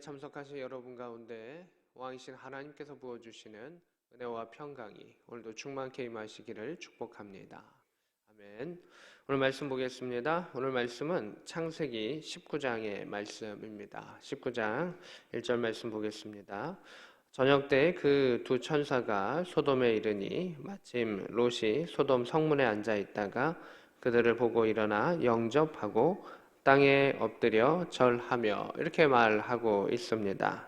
참석하신 여러분 가운데 왕이신 하나님께서 부어주시는 은혜와 평강이 오늘도 충만케 임하시기를 축복합니다. 아멘. 오늘 말씀 보겠습니다. 오늘 말씀은 창세기 19장의 말씀입니다. 19장 1절 말씀 보겠습니다. 저녁 때 그 두 천사가 소돔에 이르니 마침 롯이 소돔 성문에 앉아 있다가 그들을 보고 일어나 영접하고 땅에 엎드려 절하며 이렇게 말하고 있습니다.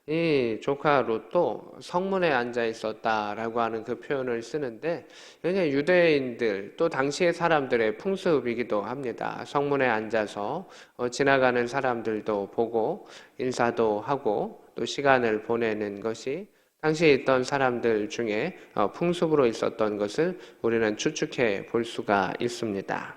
이 조카 롯도 성문에 앉아 있었다라고 하는 그 표현을 쓰는데 그냥 유대인들 또 당시의 사람들의 풍습이기도 합니다. 성문에 앉아서 지나가는 사람들도 보고 인사도 하고 또 시간을 보내는 것이 당시에 있던 사람들 중에 풍습으로 있었던 것을 우리는 추측해 볼 수가 있습니다.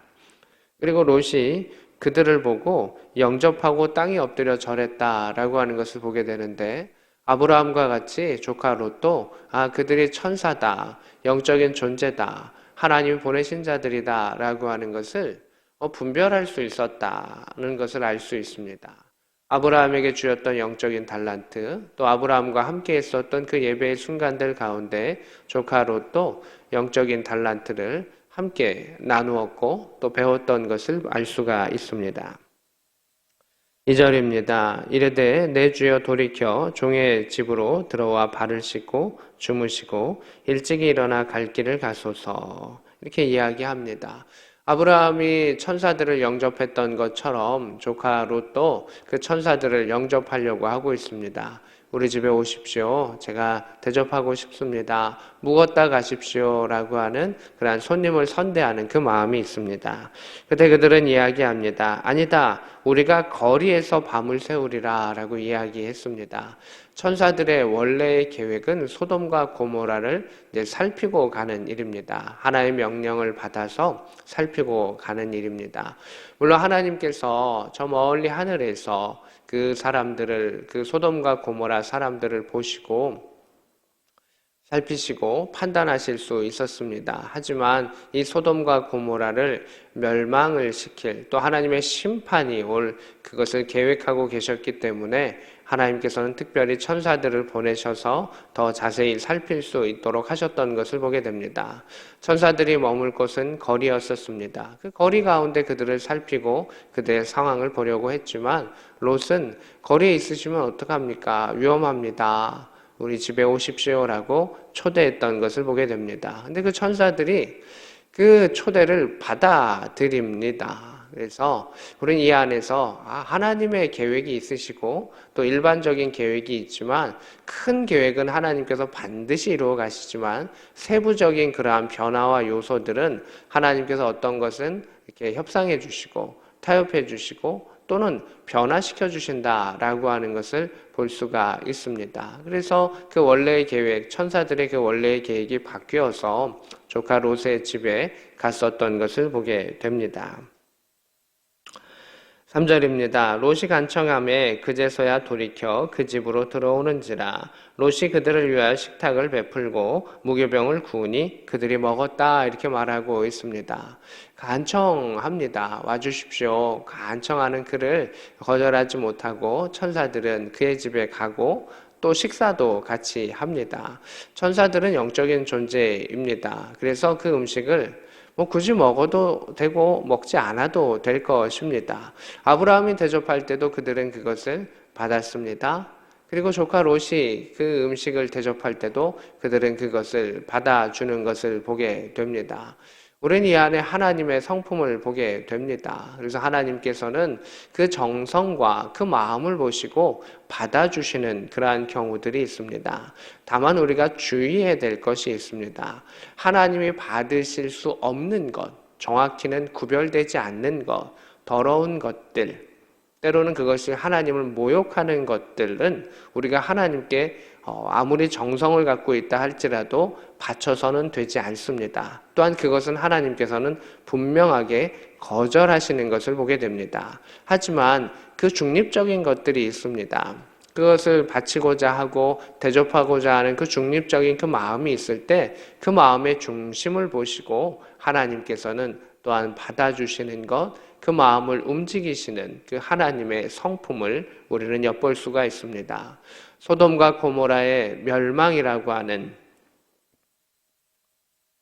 그리고 롯이 그들을 보고 영접하고 땅에 엎드려 절했다라고 하는 것을 보게 되는데 아브라함과 같이 조카 롯도 그들이 천사다, 영적인 존재다, 하나님이 보내신 자들이다 라고 하는 것을 분별할 수 있었다는 것을 알 수 있습니다. 아브라함에게 주었던 영적인 달란트, 또 아브라함과 함께 했었던 그 예배의 순간들 가운데 조카 롯도 영적인 달란트를 함께 나누었고 또 배웠던 것을 알 수가 있습니다. 2절입니다. 이르되 내 주여 돌이켜 종의 집으로 들어와 발을 씻고 주무시고 일찍이 일어나 갈 길을 가소서. 이렇게 이야기합니다. 아브라함이 천사들을 영접했던 것처럼 조카 롯도 그 천사들을 영접하려고 하고 있습니다. 우리 집에 오십시오. 제가 대접하고 싶습니다. 묵었다 가십시오. 라고 하는 그러한 손님을 선대하는 그 마음이 있습니다. 그때 그들은 이야기합니다. 아니다. 우리가 거리에서 밤을 새우리라 라고 이야기했습니다. 천사들의 원래의 계획은 소돔과 고모라를 이제 살피고 가는 일입니다. 하나의 명령을 받아서 살피고 가는 일입니다. 물론 하나님께서 저 멀리 하늘에서 그 사람들을, 그 소돔과 고모라 사람들을 보시고 살피시고 판단하실 수 있었습니다. 하지만 이 소돔과 고모라를 멸망을 시킬 또 하나님의 심판이 올 그것을 계획하고 계셨기 때문에 하나님께서는 특별히 천사들을 보내셔서 더 자세히 살필 수 있도록 하셨던 것을 보게 됩니다. 천사들이 머물 곳은 거리였었습니다. 그 거리 가운데 그들을 살피고 그들의 상황을 보려고 했지만 롯은 거리에 있으시면 어떡합니까? 위험합니다. 우리 집에 오십시오라고 초대했던 것을 보게 됩니다. 근데 그 천사들이 그 초대를 받아들입니다. 그래서 우리는 이 안에서 하나님의 계획이 있으시고 또 일반적인 계획이 있지만 큰 계획은 하나님께서 반드시 이루어 가시지만 세부적인 그러한 변화와 요소들은 하나님께서 어떤 것은 이렇게 협상해 주시고 타협해 주시고 또는 변화시켜 주신다라고 하는 것을 볼 수가 있습니다. 그래서 그 원래의 계획, 천사들의 그 원래의 계획이 바뀌어서 조카 롯의 집에 갔었던 것을 보게 됩니다. 3절입니다. 롯이 간청함에 그제서야 돌이켜 그 집으로 들어오는지라 롯이 그들을 위하여 식탁을 베풀고 무교병을 구우니 그들이 먹었다 이렇게 말하고 있습니다. 간청합니다. 와주십시오. 간청하는 그를 거절하지 못하고 천사들은 그의 집에 가고 또 식사도 같이 합니다. 천사들은 영적인 존재입니다. 그래서 그 음식을 굳이 먹어도 되고 먹지 않아도 될 것입니다. 아브라함이 대접할 때도 그들은 그것을 받았습니다. 그리고 조카 롯이 그 음식을 대접할 때도 그들은 그것을 받아주는 것을 보게 됩니다. 우리는 이 안에 하나님의 성품을 보게 됩니다. 그래서 하나님께서는 그 정성과 그 마음을 보시고 받아주시는 그러한 경우들이 있습니다. 다만 우리가 주의해야 될 것이 있습니다. 하나님이 받으실 수 없는 것, 정확히는 구별되지 않는 것, 더러운 것들, 때로는 그것이 하나님을 모욕하는 것들은 우리가 하나님께 아무리 정성을 갖고 있다 할지라도 바쳐서는 되지 않습니다. 또한 그것은 하나님께서는 분명하게 거절하시는 것을 보게 됩니다. 하지만 그 중립적인 것들이 있습니다. 그것을 바치고자 하고 대접하고자 하는 그 중립적인 그 마음이 있을 때 그 마음의 중심을 보시고 하나님께서는 또한 받아주시는 것, 그 마음을 움직이시는 그 하나님의 성품을 우리는 엿볼 수가 있습니다. 소돔과 고모라의 멸망이라고 하는,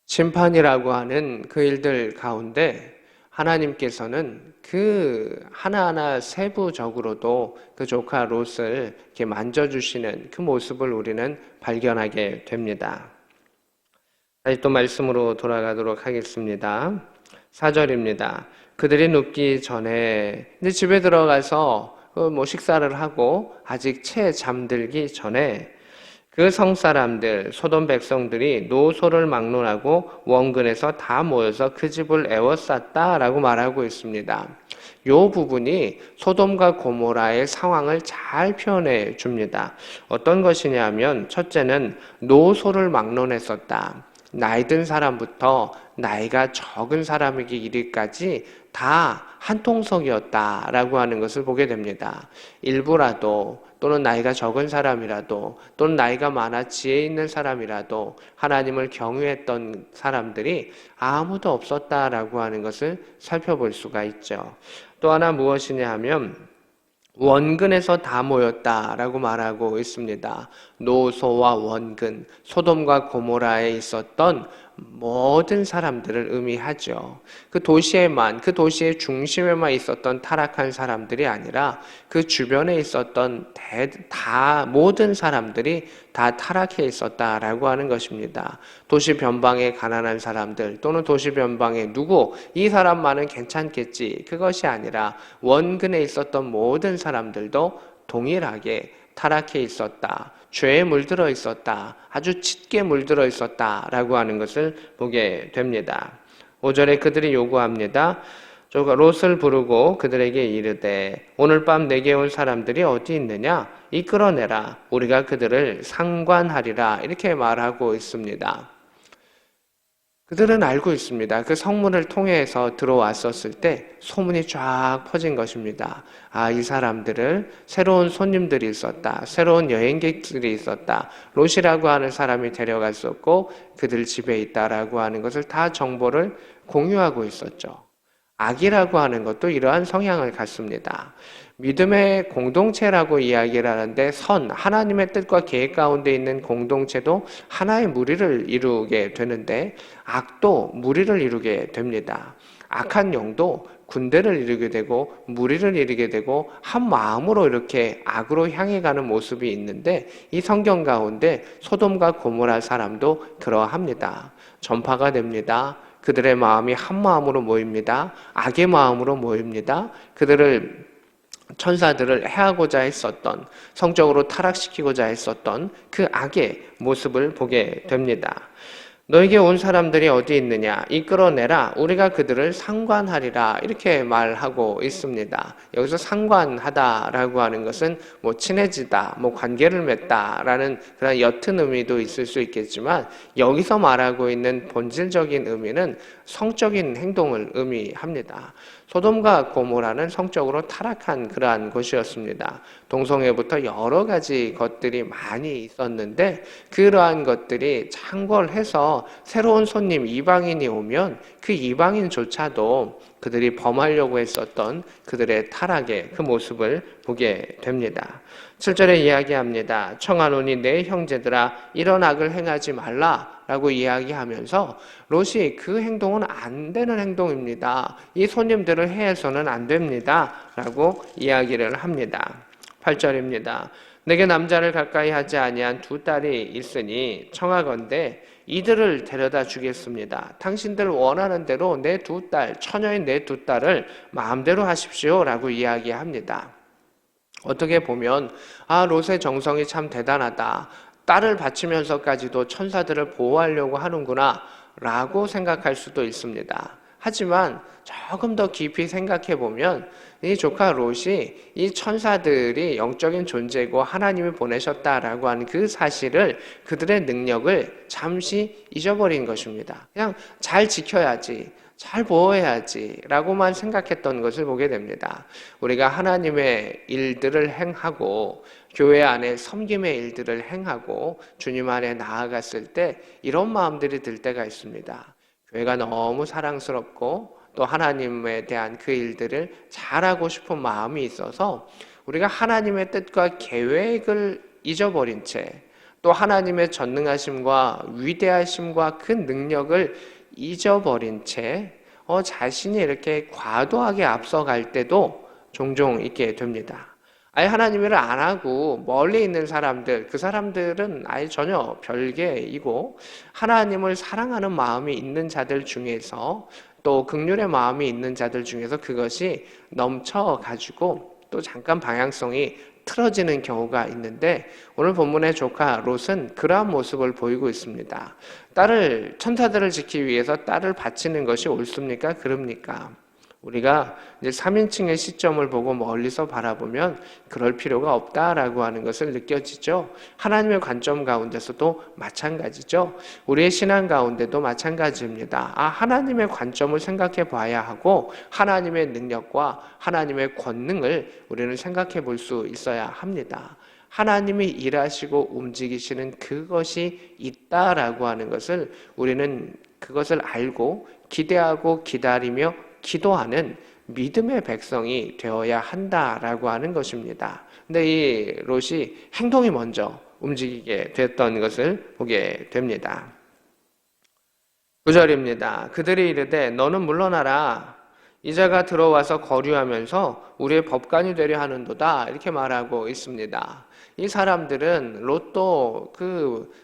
심판이라고 하는 그 일들 가운데 하나님께서는 그 하나하나 세부적으로도 그 조카 롯을 이렇게 만져주시는 그 모습을 우리는 발견하게 됩니다. 다시 또 말씀으로 돌아가도록 하겠습니다. 4절입니다. 그들이 눕기 전에 이제 집에 들어가서 식사를 하고 아직 채 잠들기 전에 그 성사람들, 소돔 백성들이 노소를 막론하고 원근에서 다 모여서 그 집을 에워쌌다라고 말하고 있습니다. 이 부분이 소돔과 고모라의 상황을 잘 표현해 줍니다. 어떤 것이냐면 첫째는 노소를 막론했었다. 나이 든 사람부터 나이가 적은 사람에게 이르기까지 다 한 통속이었다라고 하는 것을 보게 됩니다. 일부라도 또는 나이가 적은 사람이라도 또는 나이가 많아 지혜 있는 사람이라도 하나님을 경외했던 사람들이 아무도 없었다라고 하는 것을 살펴볼 수가 있죠. 또 하나 무엇이냐 하면 원근에서 다 모였다라고 말하고 있습니다. 노소와 원근, 소돔과 고모라에 있었던 모든 사람들을 의미하죠. 그 도시의 중심에만 있었던 타락한 사람들이 아니라 그 주변에 있었던 모든 사람들이 다 타락해 있었다라고 하는 것입니다. 도시 변방에 가난한 사람들 또는 도시 변방에 이 사람만은 괜찮겠지, 그것이 아니라 원근에 있었던 모든 사람들도 동일하게 타락해 있었다. 죄에 물들어 있었다. 아주 짙게 물들어 있었다라고 하는 것을 보게 됩니다. 5절에 그들이 요구합니다. 롯을 부르고 그들에게 이르되 오늘 밤 내게 온 사람들이 어디 있느냐? 이끌어내라. 우리가 그들을 상관하리라. 이렇게 말하고 있습니다. 그들은 알고 있습니다. 그 성문을 통해서 들어왔었을 때 소문이 쫙 퍼진 것입니다. 이 사람들을 새로운 손님들이 있었다. 새로운 여행객들이 있었다. 롯이라고 하는 사람이 데려갔었고 그들 집에 있다라고 하는 것을 다 정보를 공유하고 있었죠. 악이라고 하는 것도 이러한 성향을 갖습니다. 믿음의 공동체라고 이야기를 하는데 하나님의 뜻과 계획 가운데 있는 공동체도 하나의 무리를 이루게 되는데 악도 무리를 이루게 됩니다. 악한 영도 군대를 이루게 되고 무리를 이루게 되고 한 마음으로 이렇게 악으로 향해 가는 모습이 있는데 이 성경 가운데 소돔과 고모라 사람도 그러합니다. 전파가 됩니다. 그들의 마음이 한 마음으로 모입니다. 악의 마음으로 모입니다. 천사들을 해하고자 했었던, 성적으로 타락시키고자 했었던 그 악의 모습을 보게 됩니다. 너에게 온 사람들이 어디 있느냐? 이끌어내라. 우리가 그들을 상관하리라. 이렇게 말하고 있습니다. 여기서 상관하다라고 하는 것은 친해지다, 관계를 맺다라는 그런 옅은 의미도 있을 수 있겠지만 여기서 말하고 있는 본질적인 의미는 성적인 행동을 의미합니다. 소돔과 고모라는 성적으로 타락한 그러한 곳이었습니다. 동성애부터 여러 가지 것들이 많이 있었는데 그러한 것들이 창궐해서 새로운 손님 이방인이 오면 그 이방인조차도 그들이 범하려고 했었던 그들의 타락의 그 모습을 보게 됩니다. 7절에 이야기합니다. 청하노니 내 형제들아 이런 악을 행하지 말라 라고 이야기하면서 롯이 그 행동은 안 되는 행동입니다. 이 손님들을 해서는 안 됩니다 라고 이야기를 합니다. 8절입니다. 내게 남자를 가까이 하지 아니한 두 딸이 있으니 청하건대 이들을 데려다 주겠습니다. 당신들 원하는 대로 내 두 딸, 처녀인 내 두 딸을 마음대로 하십시오 라고 이야기합니다. 어떻게 보면 롯의 정성이 참 대단하다. 딸을 바치면서까지도 천사들을 보호하려고 하는구나 라고 생각할 수도 있습니다. 하지만 조금 더 깊이 생각해 보면 이 조카 롯이 이 천사들이 영적인 존재고 하나님이 보내셨다라고 하는 그 사실을, 그들의 능력을 잠시 잊어버린 것입니다. 그냥 잘 지켜야지, 잘 보호해야지 라고만 생각했던 것을 보게 됩니다. 우리가 하나님의 일들을 행하고 교회 안에 섬김의 일들을 행하고 주님 안에 나아갔을 때 이런 마음들이 들 때가 있습니다. 교회가 너무 사랑스럽고 또 하나님에 대한 그 일들을 잘하고 싶은 마음이 있어서 우리가 하나님의 뜻과 계획을 잊어버린 채 또 하나님의 전능하심과 위대하심과 그 능력을 잊어버린 채 자신이 이렇게 과도하게 앞서갈 때도 종종 있게 됩니다. 아예 하나님을 안 하고 멀리 있는 사람들, 그 사람들은 아예 전혀 별개이고 하나님을 사랑하는 마음이 있는 자들 중에서 또 긍휼의 마음이 있는 자들 중에서 그것이 넘쳐가지고 또 잠깐 방향성이 틀어지는 경우가 있는데 오늘 본문의 조카 롯은 그러한 모습을 보이고 있습니다. 천사들을 지키기 위해서 딸을 바치는 것이 옳습니까? 그럽니까? 우리가 이제 3인칭의 시점을 보고 멀리서 바라보면 그럴 필요가 없다라고 하는 것을 느껴지죠. 하나님의 관점 가운데서도 마찬가지죠. 우리의 신앙 가운데도 마찬가지입니다. 하나님의 관점을 생각해 봐야 하고 하나님의 능력과 하나님의 권능을 우리는 생각해 볼 수 있어야 합니다. 하나님이 일하시고 움직이시는 그것이 있다라고 하는 것을 우리는 그것을 알고 기대하고 기다리며 기도하는 믿음의 백성이 되어야 한다라고 하는 것입니다. 근데 이 롯이 행동이 먼저 움직이게 됐던 것을 보게 됩니다. 9절입니다. 그들이 이르되 너는 물러나라. 이자가 들어와서 거류하면서 우리의 법관이 되려 하는도다. 이렇게 말하고 있습니다. 이 사람들은 롯도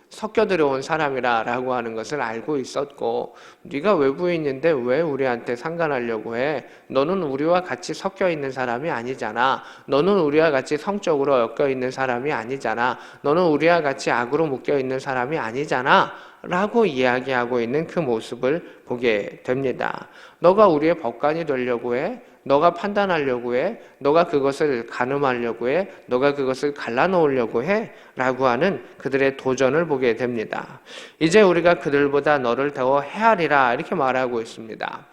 섞여 들어온 사람이라고 하는 것을 알고 있었고 네가 외부인인데 왜 우리한테 상관하려고 해? 너는 우리와 같이 섞여 있는 사람이 아니잖아. 너는 우리와 같이 성적으로 엮여 있는 사람이 아니잖아. 너는 우리와 같이 악으로 묶여 있는 사람이 아니잖아. 라고 이야기하고 있는 그 모습을 보게 됩니다. 너가 우리의 법관이 되려고 해? 너가 판단하려고 해? 너가 그것을 가늠하려고 해? 너가 그것을 갈라놓으려고 해? 라고 하는 그들의 도전을 보게 됩니다. 이제 우리가 그들보다 너를 더 해하리라 이렇게 말하고 있습니다.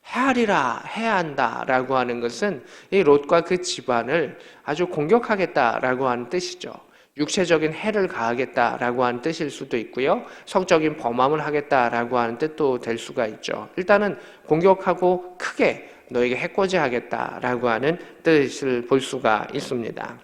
해하리라, 해야 한다라고 하는 것은 이 롯과 그 집안을 아주 공격하겠다라고 하는 뜻이죠. 육체적인 해를 가하겠다라고 하는 뜻일 수도 있고요. 성적인 범함을 하겠다라고 하는 뜻도 될 수가 있죠. 일단은 공격하고 크게 너에게 해코지하겠다라고 하는 뜻을 볼 수가 있습니다.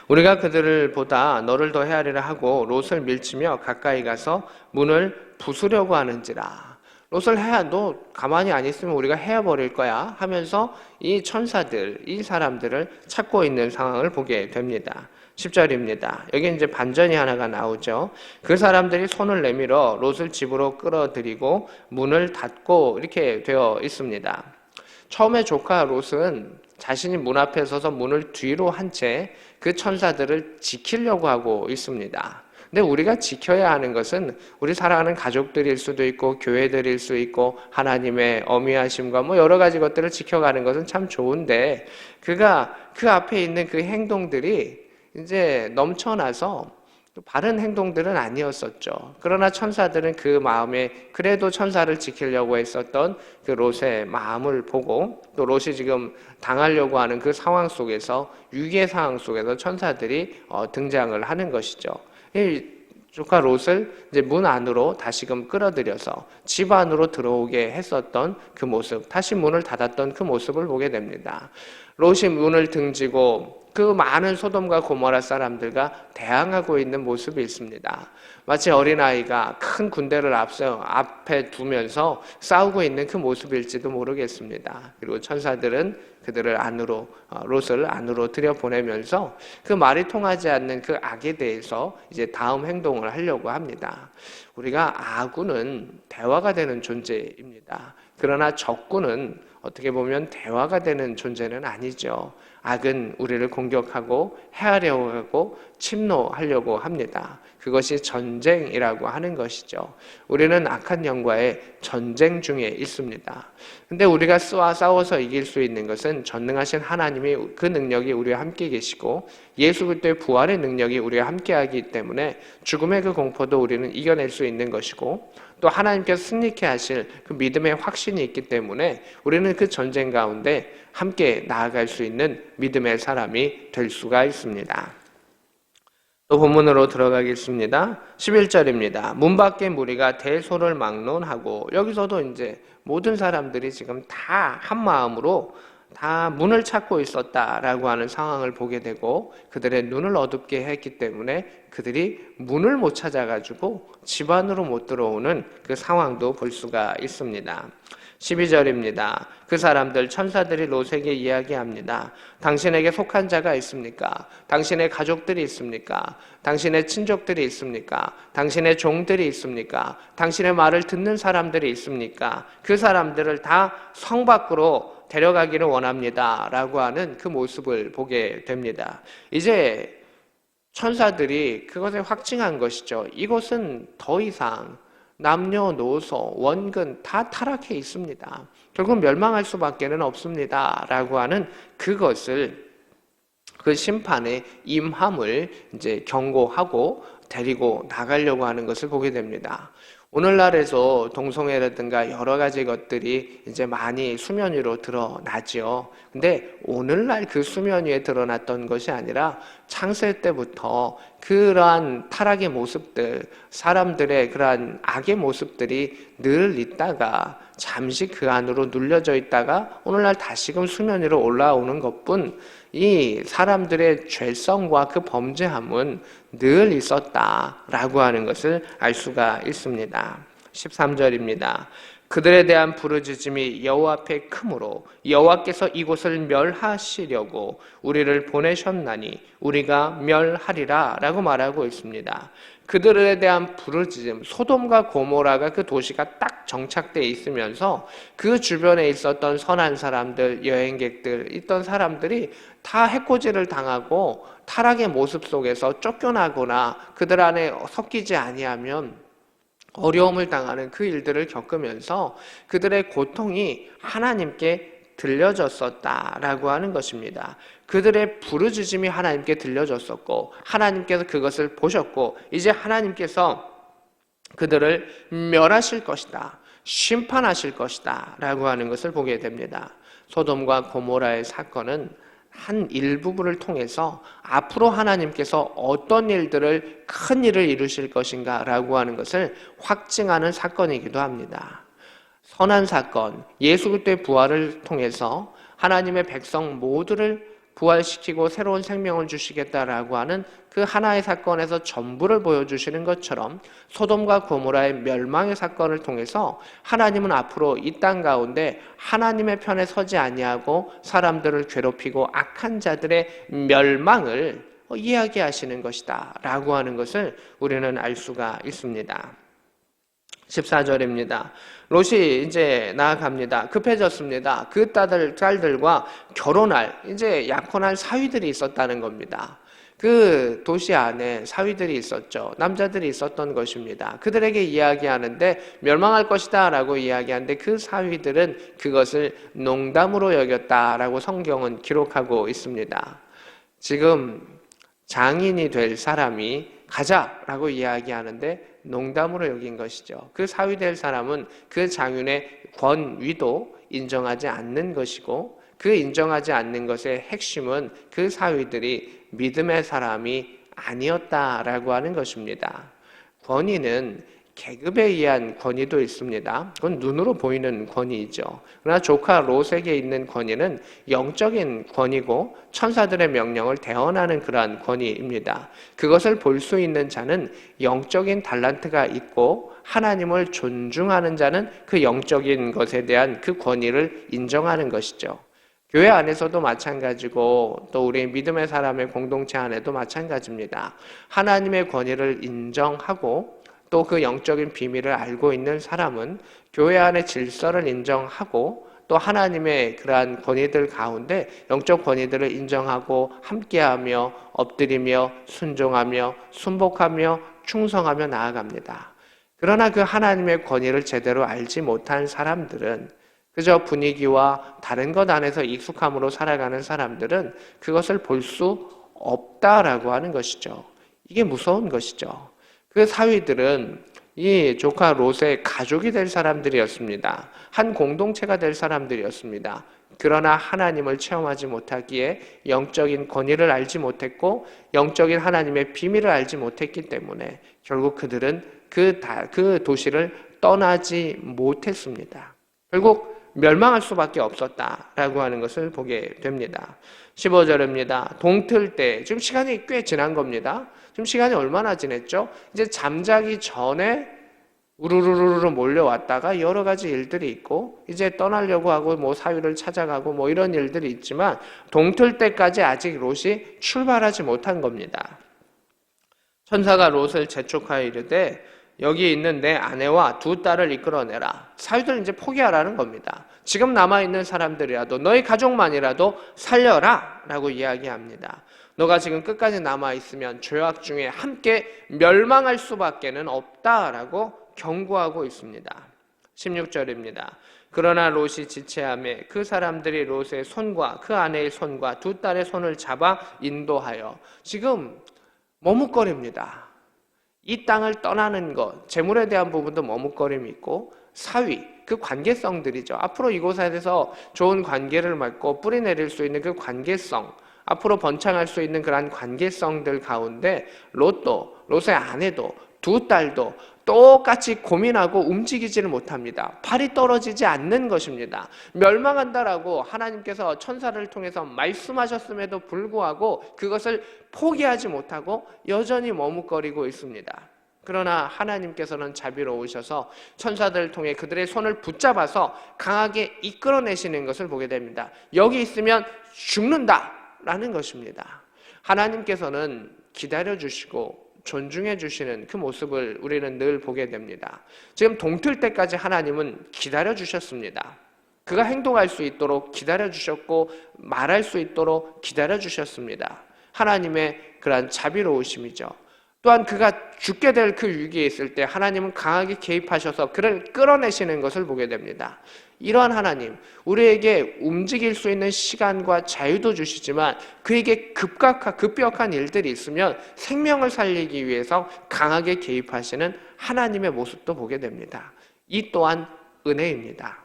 우리가 그들을 보다 너를 더 헤아리라 하고 롯을 밀치며 가까이 가서 문을 부수려고 하는지라. 롯을 너 가만히 안 있으면 우리가 헤어버릴 거야 하면서 이 천사들, 이 사람들을 찾고 있는 상황을 보게 됩니다. 10절입니다. 여기 이제 반전이 하나가 나오죠. 그 사람들이 손을 내밀어 롯을 집으로 끌어들이고 문을 닫고 이렇게 되어 있습니다. 처음에 조카 롯은 자신이 문 앞에 서서 문을 뒤로 한 채 그 천사들을 지키려고 하고 있습니다. 근데 우리가 지켜야 하는 것은 우리 사랑하는 가족들일 수도 있고 교회들일 수 있고 하나님의 어미하심과 여러 가지 것들을 지켜가는 것은 참 좋은데 그가 그 앞에 있는 그 행동들이 이제 넘쳐나서 바른 행동들은 아니었었죠. 그러나 천사들은 그 마음에 그래도 천사를 지키려고 했었던 그 롯의 마음을 보고 또 롯이 지금 당하려고 하는 그 상황 속에서 위기의 상황 속에서 천사들이 등장을 하는 것이죠. 이 조카 롯을 이제 문 안으로 다시금 끌어들여서 집 안으로 들어오게 했었던 그 모습, 다시 문을 닫았던 그 모습을 보게 됩니다. 롯이 문을 등지고 그 많은 소돔과 고모라 사람들과 대항하고 있는 모습이 있습니다. 마치 어린아이가 큰 군대를 앞에 두면서 싸우고 있는 그 모습일지도 모르겠습니다. 그리고 천사들은 그들을 롯을 안으로 들여보내면서 그 말이 통하지 않는 그 악에 대해서 이제 다음 행동을 하려고 합니다. 우리가 아군은 대화가 되는 존재입니다. 그러나 적군은 어떻게 보면 대화가 되는 존재는 아니죠. 악은 우리를 공격하고 헤아려고 하고 침노하려고 합니다. 그것이 전쟁이라고 하는 것이죠. 우리는 악한 영과의 전쟁 중에 있습니다. 근데 우리가 싸워서 이길 수 있는 것은 전능하신 하나님이 그 능력이 우리와 함께 계시고 예수 그리스도의 부활의 능력이 우리와 함께하기 때문에 죽음의 그 공포도 우리는 이겨낼 수 있는 것이고 또 하나님께서 승리케 하실 그 믿음의 확신이 있기 때문에 우리는 그 전쟁 가운데 함께 나아갈 수 있는 믿음의 사람이 될 수가 있습니다. 또 본문으로 들어가겠습니다. 11절입니다. 문 밖에 무리가 대소를 막론하고, 여기서도 이제 모든 사람들이 지금 다 한 마음으로 다 문을 찾고 있었다라고 하는 상황을 보게 되고, 그들의 눈을 어둡게 했기 때문에 그들이 문을 못 찾아가지고 집 안으로 못 들어오는 그 상황도 볼 수가 있습니다. 12절입니다. 그 사람들, 천사들이 롯에게 이야기합니다. 당신에게 속한 자가 있습니까? 당신의 가족들이 있습니까? 당신의 친족들이 있습니까? 당신의 종들이 있습니까? 당신의 말을 듣는 사람들이 있습니까? 그 사람들을 다 성 밖으로 데려가기를 원합니다 라고 하는 그 모습을 보게 됩니다. 이제 천사들이 그것을 확증한 것이죠. 이곳은 더 이상 남녀노소, 원근 다 타락해 있습니다. 결국 멸망할 수밖에는 없습니다 라고 하는 그것을, 그 심판의 임함을 이제 경고하고 데리고 나가려고 하는 것을 보게 됩니다. 오늘날에도 동성애라든가 여러 가지 것들이 이제 많이 수면 위로 드러나죠. 근데 오늘날 그 수면 위에 드러났던 것이 아니라 창세 때부터 그러한 타락의 모습들, 사람들의 그러한 악의 모습들이 늘 있다가 잠시 그 안으로 눌려져 있다가 오늘날 다시금 수면 위로 올라오는 것뿐, 이 사람들의 죄성과 그 범죄함은 늘 있었다라고 하는 것을 알 수가 있습니다. 13절입니다. 그들에 대한 부르짖음이 여호와 앞에 크므로 여호와께서 이곳을 멸하시려고 우리를 보내셨나니 우리가 멸하리라 라고 말하고 있습니다. 그들에 대한 부르짖음, 소돔과 고모라가 그 도시가 딱 정착되어 있으면서 그 주변에 있었던 선한 사람들, 여행객들, 있던 사람들이 다 해코지를 당하고 타락의 모습 속에서 쫓겨나거나 그들 안에 섞이지 아니하면 어려움을 당하는 그 일들을 겪으면서 그들의 고통이 하나님께 들려졌었다라고 하는 것입니다. 그들의 부르짖음이 하나님께 들려졌었고 하나님께서 그것을 보셨고 이제 하나님께서 그들을 멸하실 것이다, 심판하실 것이다 라고 하는 것을 보게 됩니다. 소돔과 고모라의 사건은 한 일부분을 통해서 앞으로 하나님께서 어떤 일들을, 큰 일을 이루실 것인가 라고 하는 것을 확증하는 사건이기도 합니다. 선한 사건, 예수 그리스도의 부활을 통해서 하나님의 백성 모두를 부활시키고 새로운 생명을 주시겠다라고 하는 그 하나의 사건에서 전부를 보여주시는 것처럼 소돔과 고모라의 멸망의 사건을 통해서 하나님은 앞으로 이 땅 가운데 하나님의 편에 서지 아니하고 사람들을 괴롭히고 악한 자들의 멸망을 이야기하시는 것이다 라고 하는 것을 우리는 알 수가 있습니다. 14절입니다. 롯이 이제 나아갑니다. 급해졌습니다. 그 딸들과 결혼할 이제 약혼할 사위들이 있었다는 겁니다. 그 도시 안에 사위들이 있었죠. 남자들이 있었던 것입니다. 그들에게 이야기하는데 멸망할 것이다 라고 이야기하는데 그 사위들은 그것을 농담으로 여겼다라고 성경은 기록하고 있습니다. 지금 장인이 될 사람이 가자라고 이야기하는데 농담으로 여긴 것이죠. 그 사위 될 사람은 그 장윤의 권위도 인정하지 않는 것이고 그 인정하지 않는 것의 핵심은 그 사위들이 믿음의 사람이 아니었다라고 하는 것입니다. 권위는 계급에 의한 권위도 있습니다. 그건 눈으로 보이는 권위이죠. 그러나 조카 롯에게 있는 권위는 영적인 권위고 천사들의 명령을 대언하는 그러한 권위입니다. 그것을 볼 수 있는 자는 영적인 달란트가 있고 하나님을 존중하는 자는 그 영적인 것에 대한 그 권위를 인정하는 것이죠. 교회 안에서도 마찬가지고 또 우리 믿음의 사람의 공동체 안에도 마찬가지입니다. 하나님의 권위를 인정하고 또 그 영적인 비밀을 알고 있는 사람은 교회 안의 질서를 인정하고 또 하나님의 그러한 권위들 가운데 영적 권위들을 인정하고 함께하며 엎드리며 순종하며 순복하며 충성하며 나아갑니다. 그러나 그 하나님의 권위를 제대로 알지 못한 사람들은 그저 분위기와 다른 것 안에서 익숙함으로 살아가는 사람들은 그것을 볼 수 없다라고 하는 것이죠. 이게 무서운 것이죠. 그 사위들은 이 조카 롯의 가족이 될 사람들이었습니다. 한 공동체가 될 사람들이었습니다. 그러나 하나님을 체험하지 못하기에 영적인 권위를 알지 못했고 영적인 하나님의 비밀을 알지 못했기 때문에 결국 그들은 그 도시를 떠나지 못했습니다. 결국 멸망할 수밖에 없었다라고 하는 것을 보게 됩니다. 15절입니다. 동틀 때, 지금 시간이 꽤 지난 겁니다. 지금 시간이 얼마나 지냈죠? 이제 잠자기 전에 우르르르르 몰려왔다가 여러 가지 일들이 있고 이제 떠나려고 하고 뭐 사위를 찾아가고 뭐 이런 일들이 있지만 동틀 때까지 아직 롯이 출발하지 못한 겁니다. 천사가 롯을 재촉하여 이르되 여기 있는 내 아내와 두 딸을 이끌어내라. 사위들 이제 포기하라는 겁니다. 지금 남아있는 사람들이라도 너희 가족만이라도 살려라 라고 이야기합니다. 너가 지금 끝까지 남아있으면 죄악 중에 함께 멸망할 수밖에는 없다라고 경고하고 있습니다. 16절입니다. 그러나 롯이 지체하며 그 사람들이 롯의 손과 그 아내의 손과 두 딸의 손을 잡아 인도하여 지금 머뭇거립니다. 이 땅을 떠나는 것, 재물에 대한 부분도 머뭇거림이 있고 사위, 그 관계성들이죠. 앞으로 이곳에서 좋은 관계를 맺고 뿌리 내릴 수 있는 그 관계성, 앞으로 번창할 수 있는 그러한 관계성들 가운데 롯의 아내도 두 딸도 똑같이 고민하고 움직이지를 못합니다. 발이 떨어지지 않는 것입니다. 멸망한다라고 하나님께서 천사를 통해서 말씀하셨음에도 불구하고 그것을 포기하지 못하고 여전히 머뭇거리고 있습니다. 그러나 하나님께서는 자비로우셔서 천사들을 통해 그들의 손을 붙잡아서 강하게 이끌어내시는 것을 보게 됩니다. 여기 있으면 죽는다라는 것입니다. 하나님께서는 기다려주시고 존중해 주시는 그 모습을 우리는 늘 보게 됩니다. 지금 동틀 때까지 하나님은 기다려 주셨습니다. 그가 행동할 수 있도록 기다려 주셨고 말할 수 있도록 기다려 주셨습니다. 하나님의 그러한 자비로우심이죠. 또한 그가 죽게 될 그 위기에 있을 때 하나님은 강하게 개입하셔서 그를 끌어내시는 것을 보게 됩니다. 이러한 하나님, 우리에게 움직일 수 있는 시간과 자유도 주시지만 그에게 급격한 일들이 있으면 생명을 살리기 위해서 강하게 개입하시는 하나님의 모습도 보게 됩니다. 이 또한 은혜입니다.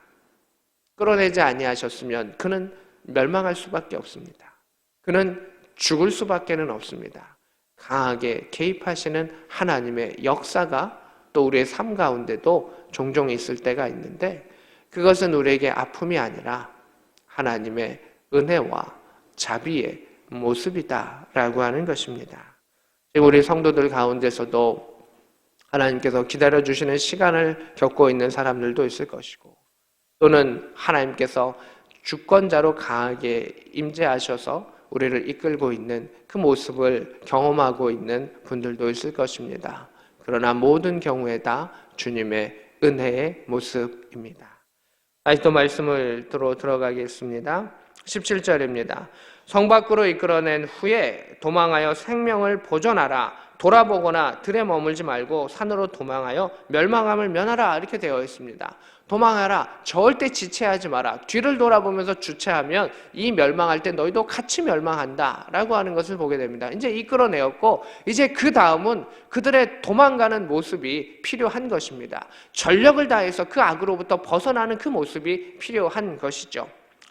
끌어내지 아니하셨으면 그는 멸망할 수밖에 없습니다. 그는 죽을 수밖에는 없습니다. 강하게 개입하시는 하나님의 역사가 또 우리의 삶 가운데도 종종 있을 때가 있는데 그것은 우리에게 아픔이 아니라 하나님의 은혜와 자비의 모습이다라고 하는 것입니다. 지금 우리 성도들 가운데서도 하나님께서 기다려주시는 시간을 겪고 있는 사람들도 있을 것이고 또는 하나님께서 주권자로 강하게 임재하셔서 우리를 이끌고 있는 그 모습을 경험하고 있는 분들도 있을 것입니다. 그러나 모든 경우에 다 주님의 은혜의 모습입니다. 다시 또 말씀을 들어가겠습니다. 17절입니다. 성 밖으로 이끌어낸 후에 도망하여 생명을 보존하라. 돌아보거나 들에 머물지 말고 산으로 도망하여 멸망함을 면하라. 이렇게 되어 있습니다. 도망하라. 절대 지체하지 마라. 뒤를 돌아보면서 주체하면 이 멸망할 때 너희도 같이 멸망한다 라고 하는 것을 보게 됩니다. 이제 이끌어내었고 이제 그 다음은 그들의 도망가는 모습이 필요한 것입니다. 전력을 다해서 그 악으로부터 벗어나는 그 모습이 필요한 것이죠.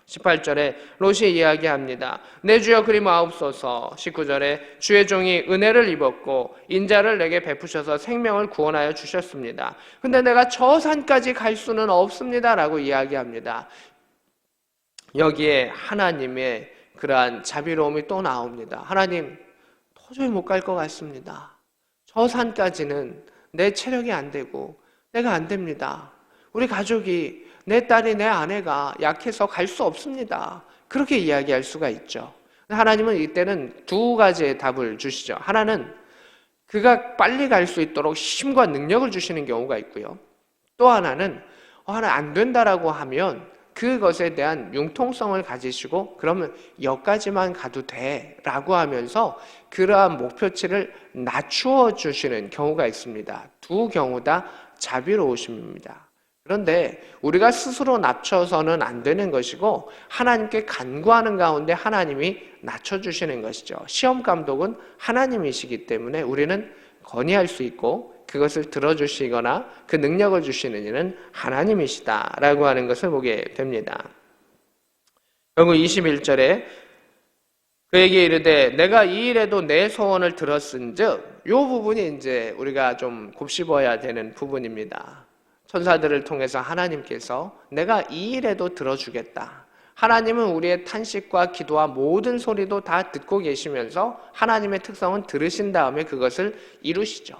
18절에 롯이 이야기합니다. 내 주여 그리 마옵소서. 19절에 주의 종이 은혜를 입었고 인자를 내게 베푸셔서 생명을 구원하여 주셨습니다. 근데 내가 저 산까지 갈 수는 없습니다 라고 이야기합니다. 여기에 하나님의 그러한 자비로움이 또 나옵니다. 하나님 도저히 못 갈 것 같습니다. 저 산까지는 내 체력이 안 되고 내가 안 됩니다. 우리 가족이 내 딸이 내 아내가 약해서 갈 수 없습니다. 그렇게 이야기할 수가 있죠. 하나님은 이때는 두 가지의 답을 주시죠. 하나는 그가 빨리 갈 수 있도록 힘과 능력을 주시는 경우가 있고요. 또 하나는 하나 안 된다라고 하면 그것에 대한 융통성을 가지시고 그러면 여기까지만 가도 돼 라고 하면서 그러한 목표치를 낮추어 주시는 경우가 있습니다. 두 경우 다 자비로우심입니다. 그런데 우리가 스스로 낮춰서는 안 되는 것이고 하나님께 간구하는 가운데 하나님이 낮춰주시는 것이죠. 시험 감독은 하나님이시기 때문에 우리는 건의할 수 있고 그것을 들어주시거나 그 능력을 주시는 이는 하나님이시다라고 하는 것을 보게 됩니다. 결국 21절에 그에게 이르되 내가 이 일에도 내 소원을 들었은즉, 이 부분이 이제 우리가 좀 곱씹어야 되는 부분입니다. 천사들을 통해서 하나님께서 내가 이 일에도 들어주겠다. 하나님은 우리의 탄식과 기도와 모든 소리도 다 듣고 계시면서 하나님의 특성은 들으신 다음에 그것을 이루시죠.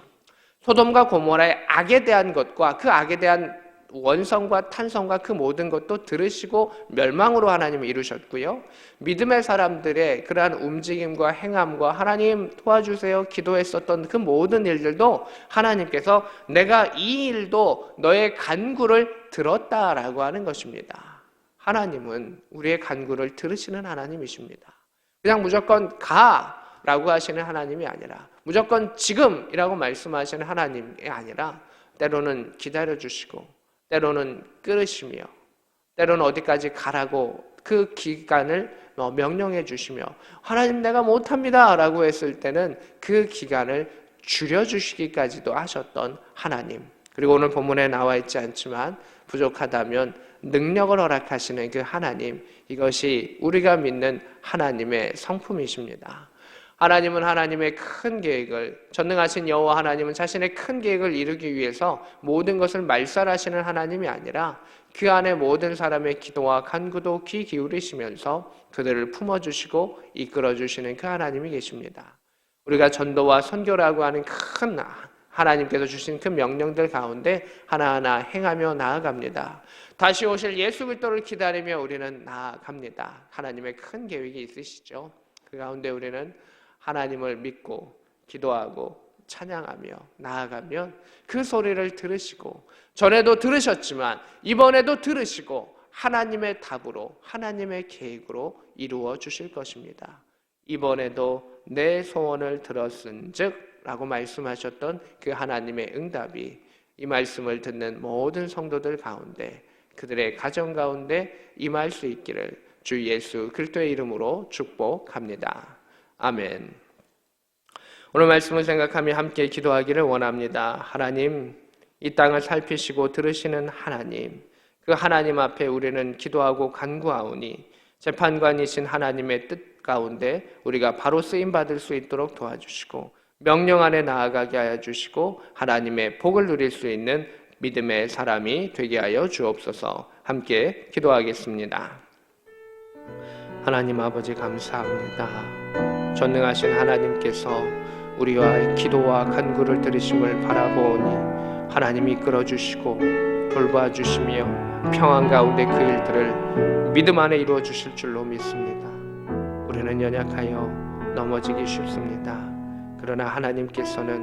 소돔과 고모라의 악에 대한 것과 그 악에 대한 원성과 탄성과 그 모든 것도 들으시고 멸망으로 하나님이 이루셨고요. 믿음의 사람들의 그러한 움직임과 행함과 하나님 도와주세요 기도했었던 그 모든 일들도 하나님께서 내가 이 일도 너의 간구를 들었다라고 하는 것입니다. 하나님은 우리의 간구를 들으시는 하나님이십니다. 그냥 무조건 가라고 하시는 하나님이 아니라, 무조건 지금이라고 말씀하시는 하나님이 아니라 때로는 기다려주시고, 때로는 끌으시며, 때로는 어디까지 가라고 그 기간을 명령해 주시며, 하나님 내가 못합니다 라고 했을 때는 그 기간을 줄여주시기까지도 하셨던 하나님, 그리고 오늘 본문에 나와 있지 않지만 부족하다면 능력을 허락하시는 그 하나님, 이것이 우리가 믿는 하나님의 성품이십니다. 하나님은 하나님의 큰 계획을, 전능하신 여호와 하나님은 자신의 큰 계획을 이루기 위해서 모든 것을 말살하시는 하나님이 아니라 그 안에 모든 사람의 기도와 간구도 귀 기울이시면서 그들을 품어주시고 이끌어주시는 그 하나님이 계십니다. 우리가 전도와 선교라고 하는 큰 하나님께서 주신 그 명령들 가운데 하나하나 행하며 나아갑니다. 다시 오실 예수 그리스도를 기다리며 우리는 나아갑니다. 하나님의 큰 계획이 있으시죠. 그 가운데 우리는 하나님을 믿고 기도하고 찬양하며 나아가면 그 소리를 들으시고, 전에도 들으셨지만 이번에도 들으시고 하나님의 답으로, 하나님의 계획으로 이루어 주실 것입니다. 이번에도 내 소원을 들었은즉 라고 말씀하셨던 그 하나님의 응답이 이 말씀을 듣는 모든 성도들 가운데, 그들의 가정 가운데 임할 수 있기를 주 예수 그리스도의 이름으로 축복합니다. 아멘. 오늘 말씀을 생각하며 함께 기도하기를 원합니다. 하나님, 이 땅을 살피시고 들으시는 하나님, 그 하나님 앞에 우리는 기도하고 간구하오니 재판관이신 하나님의 뜻 가운데 우리가 바로 쓰임받을 수 있도록 도와주시고 명령 안에 나아가게 하여 주시고 하나님의 복을 누릴 수 있는 믿음의 사람이 되게 하여 주옵소서. 함께 기도하겠습니다. 하나님 아버지 감사합니다. 전능하신 하나님께서 우리와 기도와 간구를 들으심을 바라보니 하나님이 이끌어주시고 돌봐주시며 평안 가운데 그 일들을 믿음 안에 이루어 주실 줄로 믿습니다. 우리는 연약하여 넘어지기 쉽습니다. 그러나 하나님께서는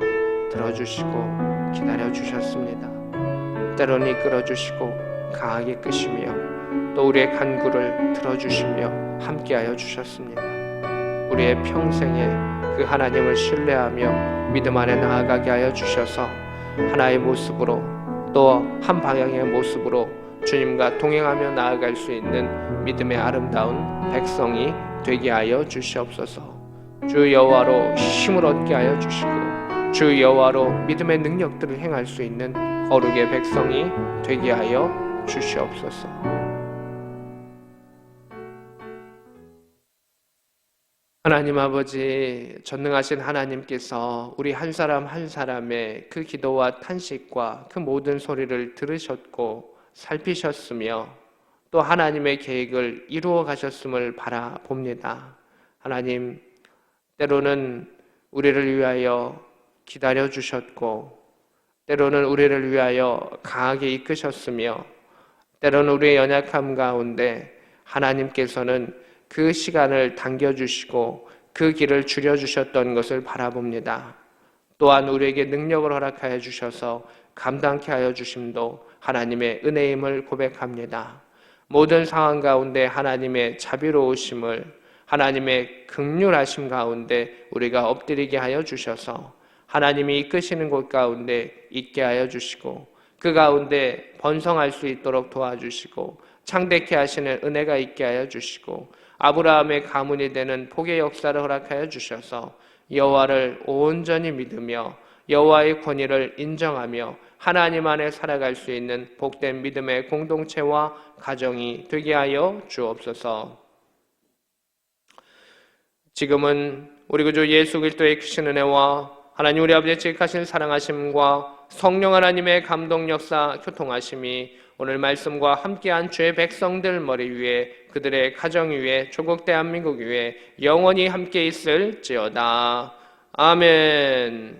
들어주시고 기다려주셨습니다. 때로는 이끌어주시고 강하게 끄시며 또 우리의 간구를 들어주시며 함께하여 주셨습니다. 우리의 평생에 그 하나님을 신뢰하며 믿음 안에 나아가게 하여 주셔서 하나의 모습으로 또 한 방향의 모습으로 주님과 동행하며 나아갈 수 있는 믿음의 아름다운 백성이 되게 하여 주시옵소서. 주 여호와로 힘을 얻게 하여 주시고 주 여호와로 믿음의 능력들을 행할 수 있는 거룩의 백성이 되게 하여 주시옵소서. 하나님 아버지, 전능하신 하나님께서 우리 한 사람 한 사람의 그 기도와 탄식과 그 모든 소리를 들으셨고 살피셨으며 또 하나님의 계획을 이루어 가셨음을 바라봅니다. 하나님, 때로는 우리를 위하여 기다려 주셨고 때로는 우리를 위하여 강하게 이끄셨으며 때로는 우리의 연약함 가운데 하나님께서는 그 시간을 당겨주시고 그 길을 줄여주셨던 것을 바라봅니다. 또한 우리에게 능력을 허락하여 주셔서 감당케 하여 주심도 하나님의 은혜임을 고백합니다. 모든 상황 가운데 하나님의 자비로우심을, 하나님의 긍휼하심 가운데 우리가 엎드리게 하여 주셔서 하나님이 이끄시는 곳 가운데 있게 하여 주시고 그 가운데 번성할 수 있도록 도와주시고 창대케 하시는 은혜가 있게 하여 주시고 아브라함의 가문이 되는 복의 역사를 허락하여 주셔서 여호와를 온전히 믿으며 여호와의 권위를 인정하며 하나님 안에 살아갈 수 있는 복된 믿음의 공동체와 가정이 되게 하여 주옵소서. 지금은 우리 구주 예수 그리스도의 크신 은혜와 하나님 우리 아버지의 지극하신 사랑하심과 성령 하나님의 감동 역사 교통하심이 오늘 말씀과 함께한 주의 백성들 머리 위에 그들의 가정 위에 조국 대한민국 위에 영원히 함께 있을지어다. 아멘.